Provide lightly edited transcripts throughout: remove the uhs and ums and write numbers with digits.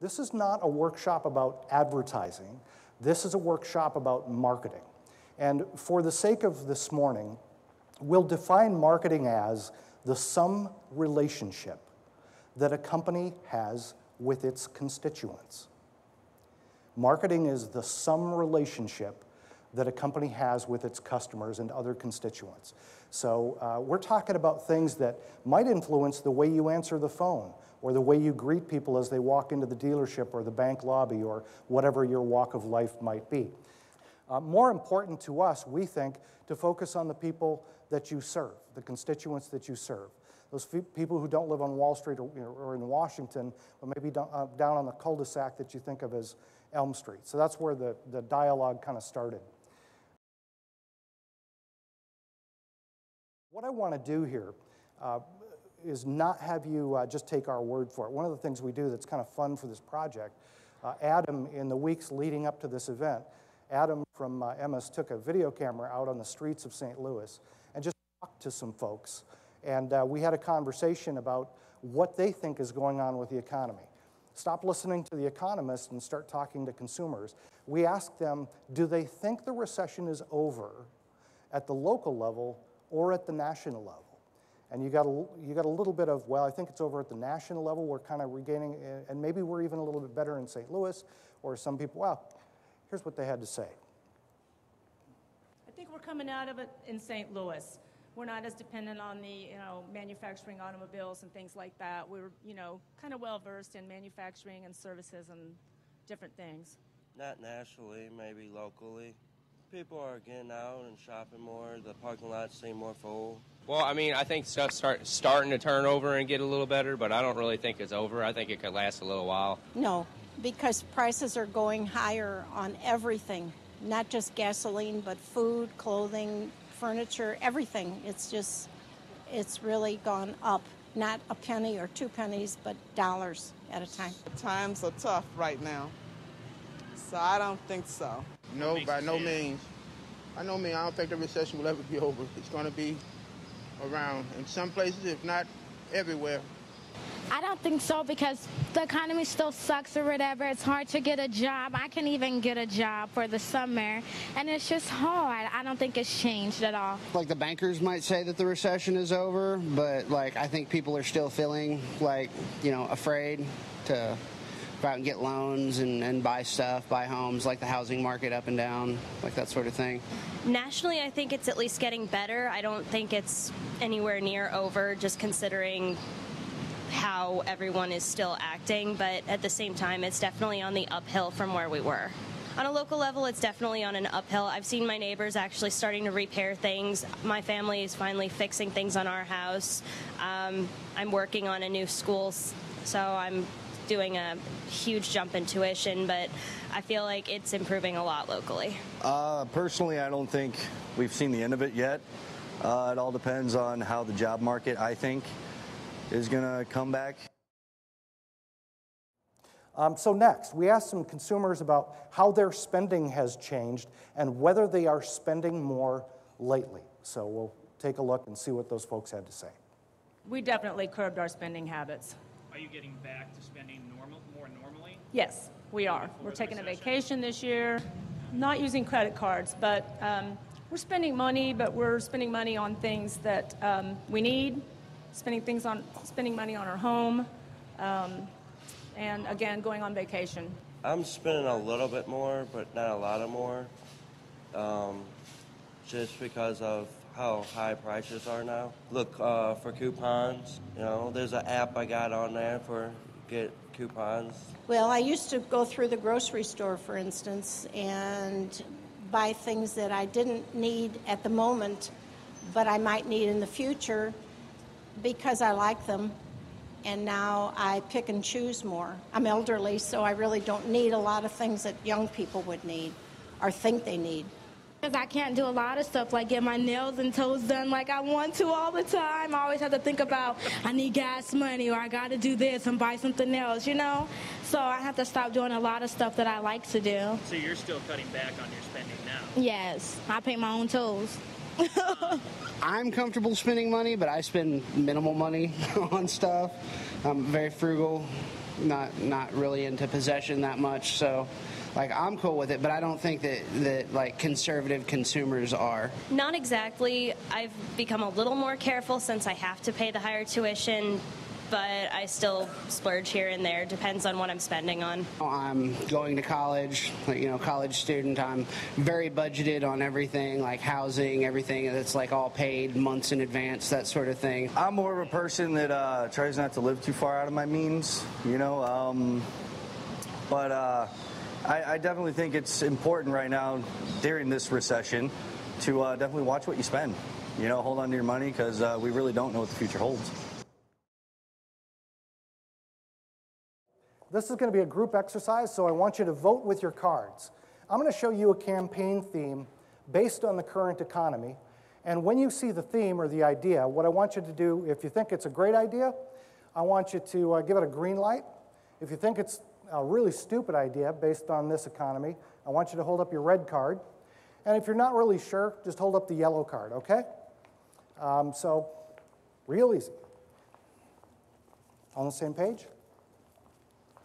This is not a workshop about advertising. This is a workshop about marketing. And for the sake of this morning, we'll define marketing as the sum relationship that a company has with its constituents. Marketing is the sum relationship that a company has with its customers and other constituents. So we're talking about things that might influence the way you answer the phone or the way you greet people as they walk into the dealership or the bank lobby or whatever your walk of life might be. More important to us, we think, to focus on the people that you serve, the constituents that you serve. Those people who don't live on Wall Street or in Washington, or maybe down on the cul-de-sac that you think of as Elm Street. So that's where the dialogue kind of started. What I want to do here is not have you just take our word for it. One of the things we do that's kind of fun for this project, Adam, in the weeks leading up to this event, Adam from Emma's took a video camera out on the streets of St. Louis and just talked to some folks. And we had a conversation about what they think is going on with the economy. Stop listening to the economists and start talking to consumers. We asked them, do they think the recession is over at the local level or at the national level? And you got a little bit of, well, I think it's over at the national level. We're kind of regaining, and maybe we're even a little bit better in St. Louis, or some people, well, here's what they had to say. I think we're coming out of it in St. Louis. We're not as dependent on the, manufacturing automobiles and things like that. We're, kind of well-versed in manufacturing and services and different things. Not nationally, maybe locally. People are getting out and shopping more. The parking lots seem more full. Well, I mean, I think stuff's starting to turn over and get a little better, but I don't really think it's over. I think it could last a little while. No, because prices are going higher on everything, not just gasoline, but food, clothing, furniture, everything. It's really gone up. Not a penny or 2 pennies, but dollars at a time. Times are tough right now, so I don't think so. No, by no means. I don't think the recession will ever be over. It's going to be around in some places, if not everywhere. I don't think so, because the economy still sucks or whatever. It's hard to get a job. I can't even get a job for the summer, and it's just hard. I don't think it's changed at all. Like the bankers might say that the recession is over, but I think people are still feeling afraid to go out and get loans and buy stuff, buy homes, like the housing market up and down, like that sort of thing. Nationally, I think it's at least getting better. I don't think it's anywhere near over, just considering how everyone is still acting, but at the same time, it's definitely on the uphill from where we were. On a local level, it's definitely on an uphill. I've seen my neighbors actually starting to repair things. My family is finally fixing things on our house. I'm working on a new school, so I'm doing a huge jump in tuition, but I feel like it's improving a lot locally. Personally, I don't think we've seen the end of it yet. It all depends on how the job market, I think, is going to come back. So next, we asked some consumers about how their spending has changed and whether they are spending more lately. So we'll take a look and see what those folks had to say. We definitely curbed our spending habits. Are you getting back to spending more normally? Yes, we are. We're taking a vacation this year, not using credit cards, but we're spending money, but we're spending money on things that we need, spending money on our home, and again, going on vacation. I'm spending a little bit more, but not a lot more, just because of how high prices are now. Look for coupons. There's an app I got on there for get coupons. Well, I used to go through the grocery store, for instance, and buy things that I didn't need at the moment, but I might need in the future because I like them. And now I pick and choose more. I'm elderly, so I really don't need a lot of things that young people would need or think they need. Because I can't do a lot of stuff, like get my nails and toes done like I want to all the time. I always have to think about, I need gas money, or I got to do this and buy something else, So I have to stop doing a lot of stuff that I like to do. So you're still cutting back on your spending now? Yes, I paint my own toes. I'm comfortable spending money, but I spend minimal money on stuff. I'm very frugal, not really into possession that much. So, like, I'm cool with it, but I don't think that like conservative consumers are. Not exactly. I've become a little more careful since I have to pay the higher tuition, but I still splurge here and there. Depends on what I'm spending on. I'm going to college, like, you know, college student. I'm very budgeted on everything, like housing, everything that's like all paid months in advance, that sort of thing. I'm more of a person that tries not to live too far out of my means, you know, but I definitely think it's important right now during this recession to definitely watch what you spend. You know, hold on to your money because we really don't know what the future holds. This is going to be a group exercise, so I want you to vote with your cards. I'm going to show you a campaign theme based on the current economy. And when you see the theme or the idea, what I want you to do, if you think it's a great idea, I want you to give it a green light. If you think it's a really stupid idea based on this economy, I want you to hold up your red card. And if you're not really sure, just hold up the yellow card, okay? So, real easy. On the same page?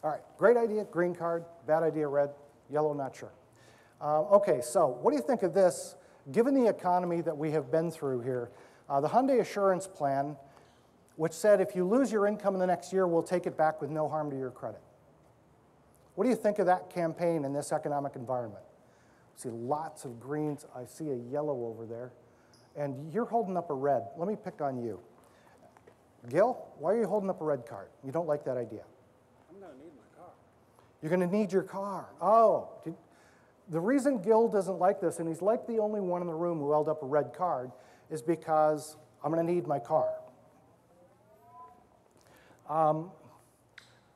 All right, great idea, green card, bad idea, red, yellow, not sure. Okay, so what do you think of this, given the economy that we have been through here? The Hyundai Assurance Plan, which said if you lose your income in the next year, we'll take it back with no harm to your credit. What do you think of that campaign in this economic environment? I see lots of greens, I see a yellow over there, and you're holding up a red. Let me pick on you. Gil, why are you holding up a red card? You don't like that idea. You're going to need your car. Oh, the reason Gil doesn't like this, and he's like the only one in the room who held up a red card, is because I'm going to need my car.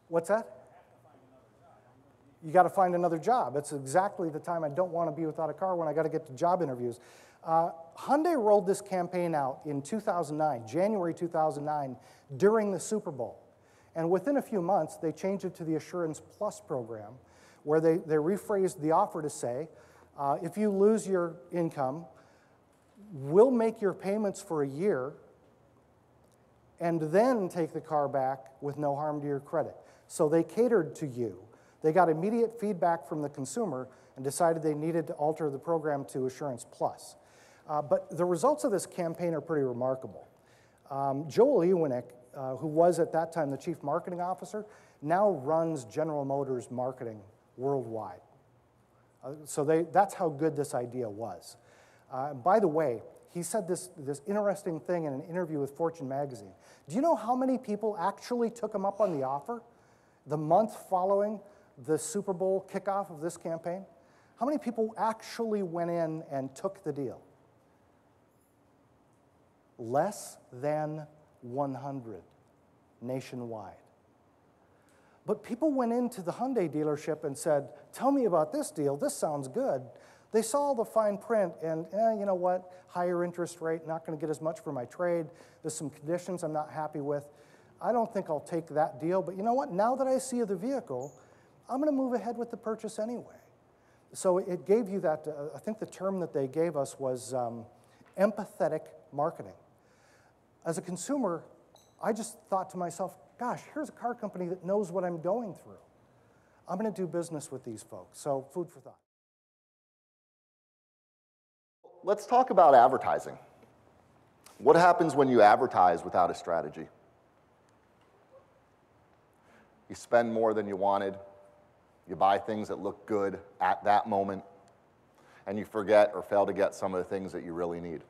What's that? You got to find another job. It's exactly the time I don't want to be without a car, when I got to get to job interviews. Hyundai rolled this campaign out in 2009, January 2009, during the Super Bowl. And within a few months, they changed it to the Assurance Plus program, where they rephrased the offer to say, if you lose your income, we'll make your payments for a year and then take the car back with no harm to your credit. So they catered to you. They got immediate feedback from the consumer and decided they needed to alter the program to Assurance Plus. But the results of this campaign are pretty remarkable. Joel Ewinick, who was at that time the chief marketing officer, now runs General Motors marketing worldwide. So that's how good this idea was. By the way, he said this interesting thing in an interview with Fortune magazine. Do you know how many people actually took him up on the offer the month following the Super Bowl kickoff of this campaign? How many people actually went in and took the deal? Less than 100 nationwide. But people went into the Hyundai dealership and said, tell me about this deal, this sounds good. They saw the fine print and, you know what, higher interest rate, not going to get as much for my trade, there's some conditions I'm not happy with. I don't think I'll take that deal, but you know what, now that I see the vehicle, I'm going to move ahead with the purchase anyway. So it gave you that, I think the term that they gave us was empathetic marketing. As a consumer, I just thought to myself, gosh, here's a car company that knows what I'm going through. I'm going to do business with these folks. So food for thought. Let's talk about advertising. What happens when you advertise without a strategy? You spend more than you wanted. You buy things that look good at that moment, and you forget or fail to get some of the things that you really need.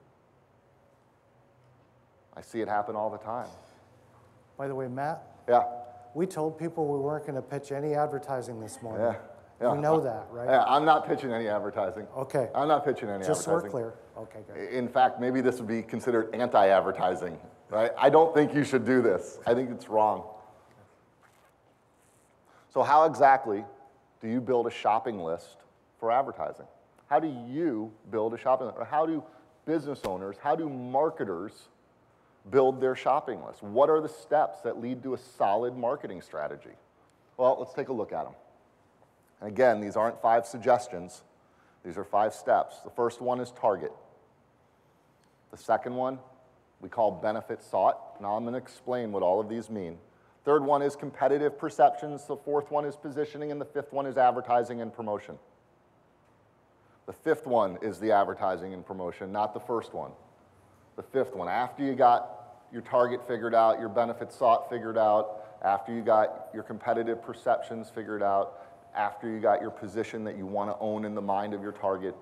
I see it happen all the time. By the way, Matt? Yeah. We told people we weren't going to pitch any advertising this morning. Yeah. Yeah. You know that, right? Yeah, I'm not pitching any advertising. Okay. I'm not pitching any Just advertising. so we're clear. Okay, good. In fact, maybe this would be considered anti-advertising, right? I don't think you should do this. I think it's wrong. So how exactly do you build a shopping list for advertising? How do you build a shopping list? Or how do business owners, how do marketers build their shopping list? What are the steps that lead to a solid marketing strategy? Well, let's take a look at them. And again, these aren't 5 suggestions. These are 5 steps. The first one is target. The second one we call benefit sought. Now I'm going to explain what all of these mean. Third one is competitive perceptions. The fourth one is positioning, and the fifth one is advertising and promotion. The fifth one is the advertising and promotion, not the first one. The fifth one, after you got your target figured out, your benefits sought figured out, after you got your competitive perceptions figured out, after you got your position that you want to own in the mind of your target,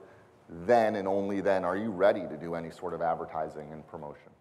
then and only then are you ready to do any sort of advertising and promotion.